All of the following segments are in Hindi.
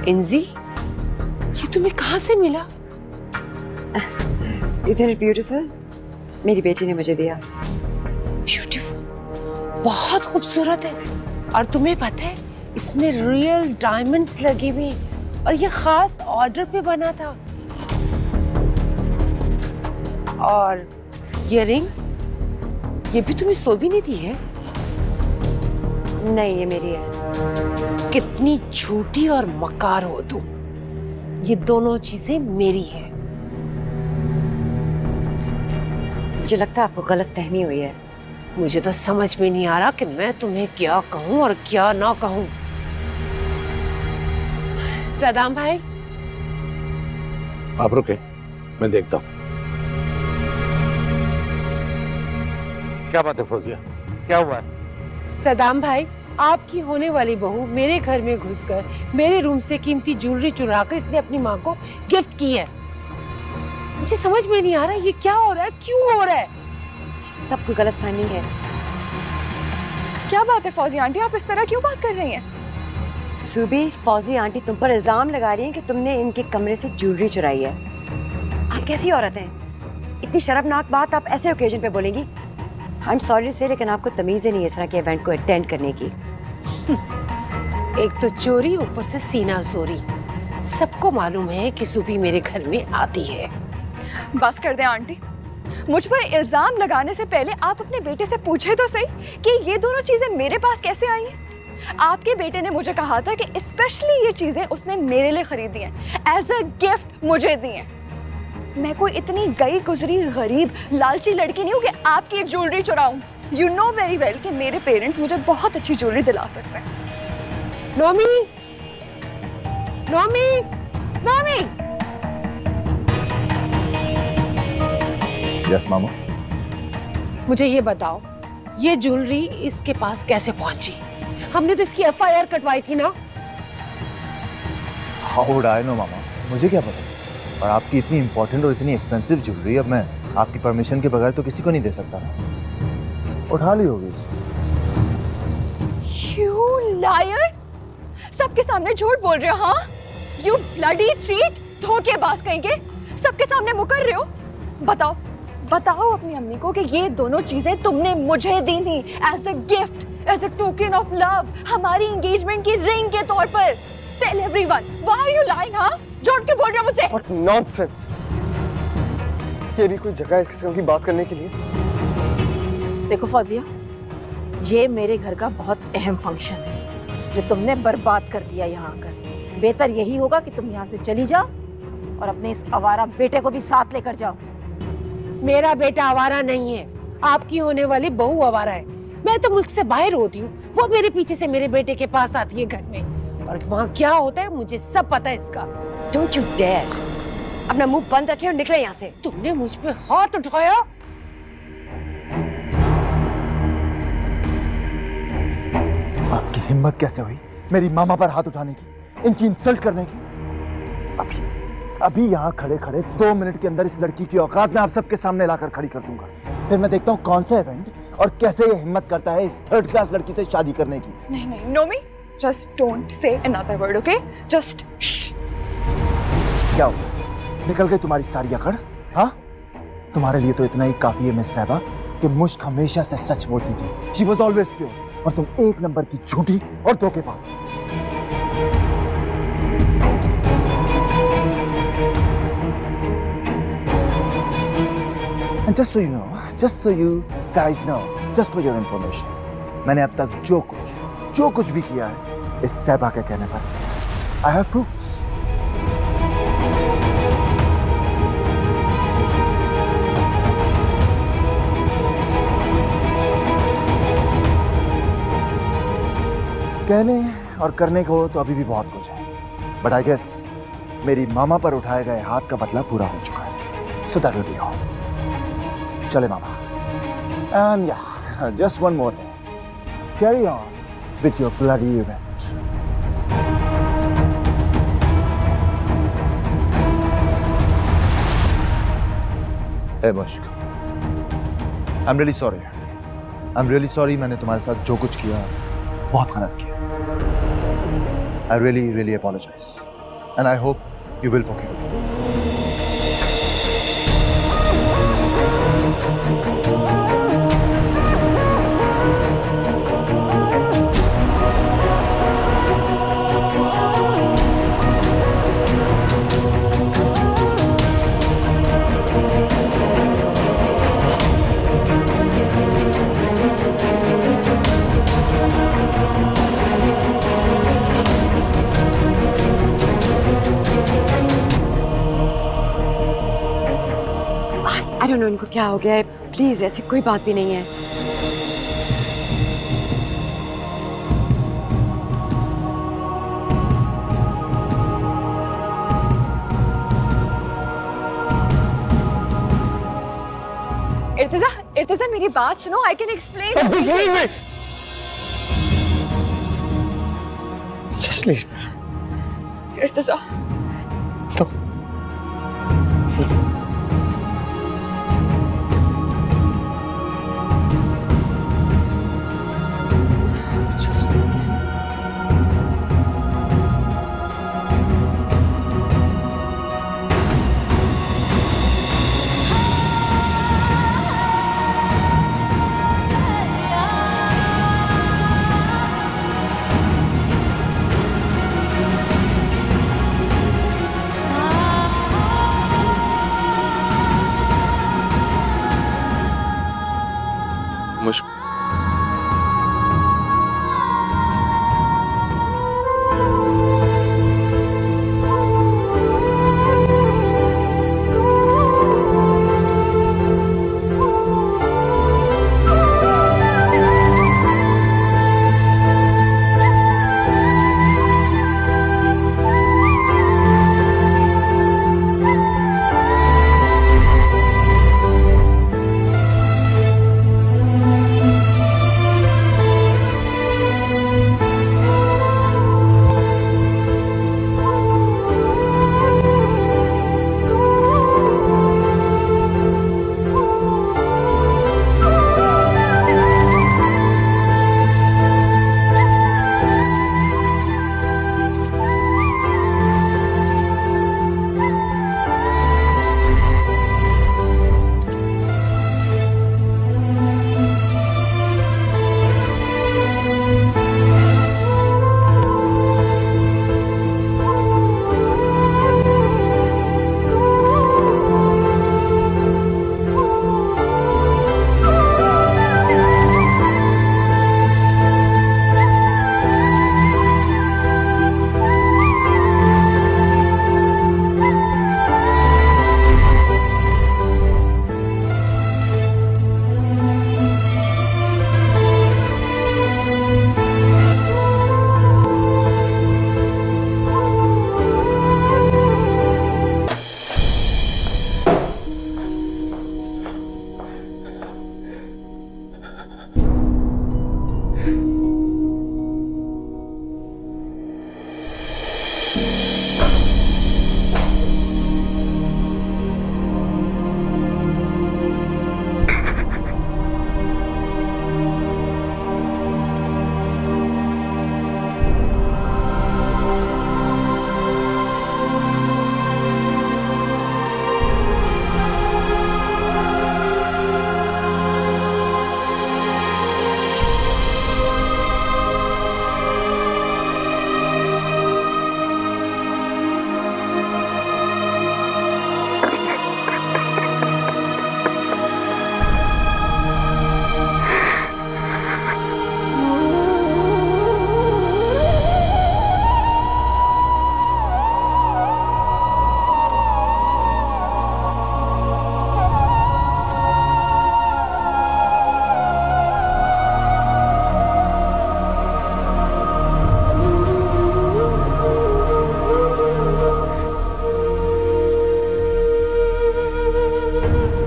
इंजी, ये तुम्हें कहाँ से मिला? Isn't it beautiful? मेरी बेटी ने मुझे दिया। ब्यूटीफुल, बहुत खूबसूरत है। और तुम्हें पता है इसमें रियल डायमंड्स लगे हुए हैं और ये खास ऑर्डर पे बना था। और ये रिंग, ये भी तुम्हें सोबी ने दी है? नहीं, ये मेरी है। कितनी झूठी और मकार हो तुम। ये दोनों चीजें मेरी हैं। मुझे लगता है आपको गलतफहमी हुई है। मुझे तो समझ में नहीं आ रहा कि मैं तुम्हें क्या कहूं और क्या ना कहूं। सदाम भाई, आप रुके, मैं देखता हूं। क्या बात है फौजिया, क्या हुआ है? सदाम भाई, आपकी होने वाली बहू मेरे घर में घुसकर मेरे रूम से कीमती ज्वेलरी चुराकर इसने अपनी माँ को गिफ्ट की है। मुझे समझ में नहीं आ रहा ये क्या हो रहा है, क्यों हो रहा है? सबको गलतफहमी है। क्या बात है फौजी आंटी, आप इस तरह क्यों बात कर रही हैं? सुबी, फौजी आंटी तुम पर इल्जाम लगा रही हैं कि तुमने इनके कमरे से ज्वेलरी चुराई है। आप कैसी औरत हैं? इतनी शर्मनाक बात आप ऐसे ओकेजन पे बोलेंगी? आई एम सॉरी से, लेकिन आपको तमीज ही नहीं इस तरह के इवेंट को अटेंड करने की। एक तो चोरी, ऊपर से सीना जोरी। सबको मालूम है कि सुबी मेरे घर में आती है। बस कर दे आंटी, मुझ पर इल्जाम लगाने से पहले आप अपने बेटे से पूछे तो सही कि ये दोनों चीजें मेरे पास कैसे आई हैं। आपके बेटे ने मुझे कहा था कि स्पेशली ये चीजें उसने मेरे लिए खरीदी हैं, एज अ गिफ्ट मुझे दी हैं। मैं कोई इतनी गई गुजरी गरीब लालची लड़की नहीं हूँ कि आपकी ज्वेलरी चुराऊं। यू नो वेरी वेल कि मेरे पेरेंट्स मुझे बहुत अच्छी ज्वेलरी दिला सकते हैं। नोमी, नोमी, नोमी। यस मामा। मुझे ये बताओ, ये ज्वेलरी इसके पास कैसे पहुंची? हमने तो इसकी FIR कटवाई थी ना। हाउ वुड आई नो मामा, मुझे क्या पता। और आपकी इतनी इंपॉर्टेंट और इतनी एक्सपेंसिव ज्वेलरी अब मैं आपकी परमिशन के बगैर तो किसी को नहीं दे सकता ना। उठा ली होगी। You liar! सबके सामने झूठ बोल रहे हो, हाँ? You bloody cheat! धोखेबाज कहीं के, सबके सामने मुकर रहे हो। बताओ, बताओ अपनी अम्मी को कि ये दोनों चीजें तुमने मुझे दी थी as a gift, as a token of love, हमारी एंगेजमेंट की रिंग के तौर पर। Tell everyone, why are you lying, हाँ? झूठ क्यों बोल रहे हो मुझसे? What nonsense! ये भी कोई जगह है इस किस्म की बात करने के लिए? देखो फौजिया, ये मेरे घर का बहुत अहम फंक्शन है जो तुमने बर्बाद कर दिया यहाँ आकर। बेहतर यही होगा कि तुम यहाँ से चली जाओ और अपने इस आवारा बेटे को भी साथ लेकर जाओ। मेरा बेटा आवारा नहीं है, आपकी होने वाली बहू आवारा है। मैं तो मुल्क से बाहर होती हूँ, वो मेरे पीछे से मेरे बेटे के पास आती है घर में, और वहाँ क्या होता है मुझे सब पता है इसका। Don't you dare! अपना मुंह बंद रखे और निकले यहाँ से। तुमने मुझ पे हाथ उठाया। आपकी हिम्मत कैसे हुई मेरी मामा पर हाथ उठाने की, इनकी इंसल्ट करने की? अभी यहाँ खड़े खड़े 2 मिनट के अंदर इस लड़की की औकात मैं आप सबके सामने लाकर खड़ी कर दूंगा। फिर मैं देखता हूँ कौन सा इवेंट और कैसे ये हिम्मत करता है इस 3rd क्लास लड़की से शादी करने की। नहीं नहीं Nomi, just don't say another word, okay? Just shh. क्या हुआ? निकल गई तुम्हारी सारी अकड़? हाँ, तुम्हारे लिए तो इतना ही काफी है मिस साहिबा कि मुश्क हमेशा से सच बोलती थी। She was always pure, और तुम 1 नंबर की झूठी और धोखेबाज। And just so you know, just so you guys know, just for your information, मैंने अब तक जो कुछ भी किया है इस साहिबा के कहने पर, I have proofs. कहने और करने को तो अभी भी बहुत कुछ है, बट आई गेस मेरी मामा पर उठाए गए हाथ का बदला पूरा हो चुका है। So that will be all. चले मामा। And yeah, just one more thing. Carry on with your bloody event. Hey मुश्क, I'm really sorry. I'm really sorry. मैंने तुम्हारे साथ जो कुछ किया बहुत गलत किया। I really apologize. and I hope you will forgive me. I don't know इनको क्या हो गया है, प्लीज ऐसी कोई बात भी नहीं है। इर्तिजा मेरी बात सुनो, I can explain. Just leave. इर्तिजा मुश्किल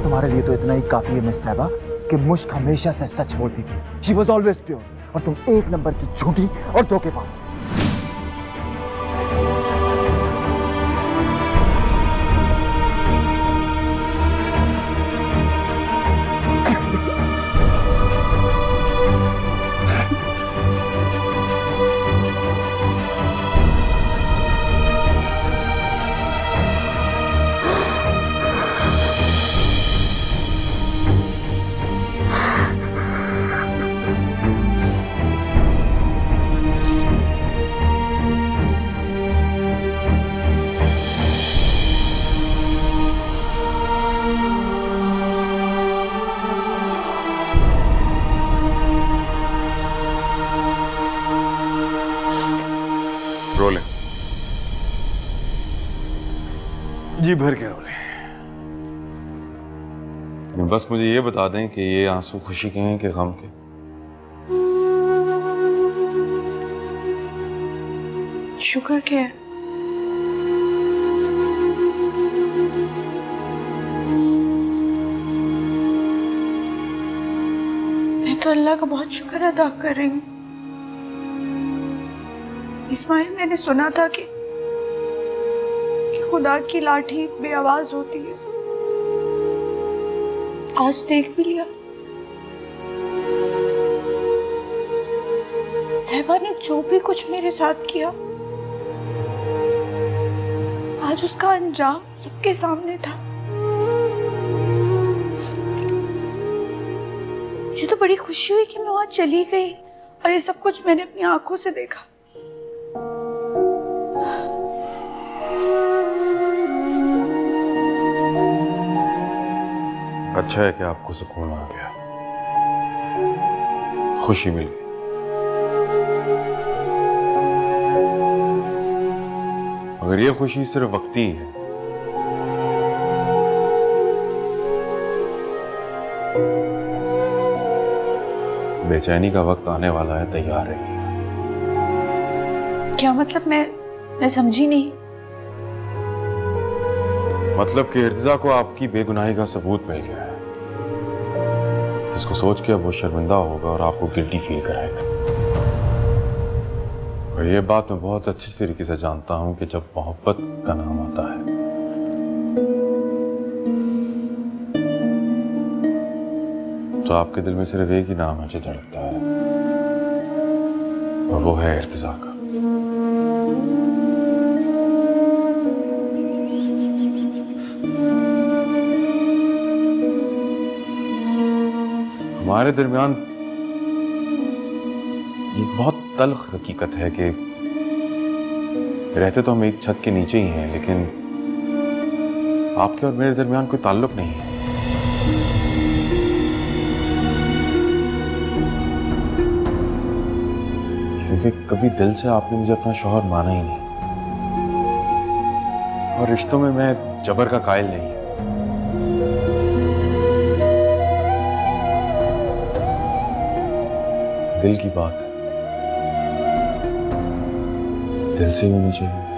तुम्हारे लिए तो इतना ही काफी है मिस साहिबा कि मुश्क हमेशा से सच बोलती थी। शी वॉज ऑलवेज प्योर, और तुम एक नंबर की झूठी और धोखेबाज। रोलें, जी भर के रोलें। बस मुझे ये बता दें कि ये आंसू खुशी के हैं कि गम के? शुक्र के है। मैं तो अल्लाह का बहुत शुक्र अदा कर रही हूँ। इस्माइल, मैंने सुना था कि खुदा की लाठी बेआवाज होती है। आज देख भी लिया। साहिबा ने जो भी कुछ मेरे साथ किया, आज उसका अंजाम सबके सामने था। मुझे तो बड़ी खुशी हुई कि मैं वहां चली गई और ये सब कुछ मैंने अपनी आंखों से देखा। अच्छा है कि आपको सुकून आ गया, खुशी मिल गई। मगर ये खुशी सिर्फ वक्ती है। बेचैनी का वक्त आने वाला है, तैयार रहिए। क्या मतलब? मैं समझी नहीं। मतलब कि इर्तिजा को आपकी बेगुनाही का सबूत मिल गया है, जिसको सोच के अब वो शर्मिंदा होगा और आपको गिल्टी फील कराएगा। और ये बात मैं बहुत अच्छी तरीके से जानता हूं कि जब मोहब्बत का नाम आता है तो आपके दिल में सिर्फ एक ही नाम है जो धड़कता है, और वो है इर्तिजा का। हमारे दरमियान ये बहुत तल्ख हकीकत है कि रहते तो हम एक छत के नीचे ही हैं, लेकिन आपके और मेरे दरमियान कोई ताल्लुक नहीं है। क्योंकि कभी दिल से आपने मुझे अपना शौहर माना ही नहीं, और रिश्तों में मैं जबर का कायल नहीं। दिल की बात है, दिल से होनी चाहिए।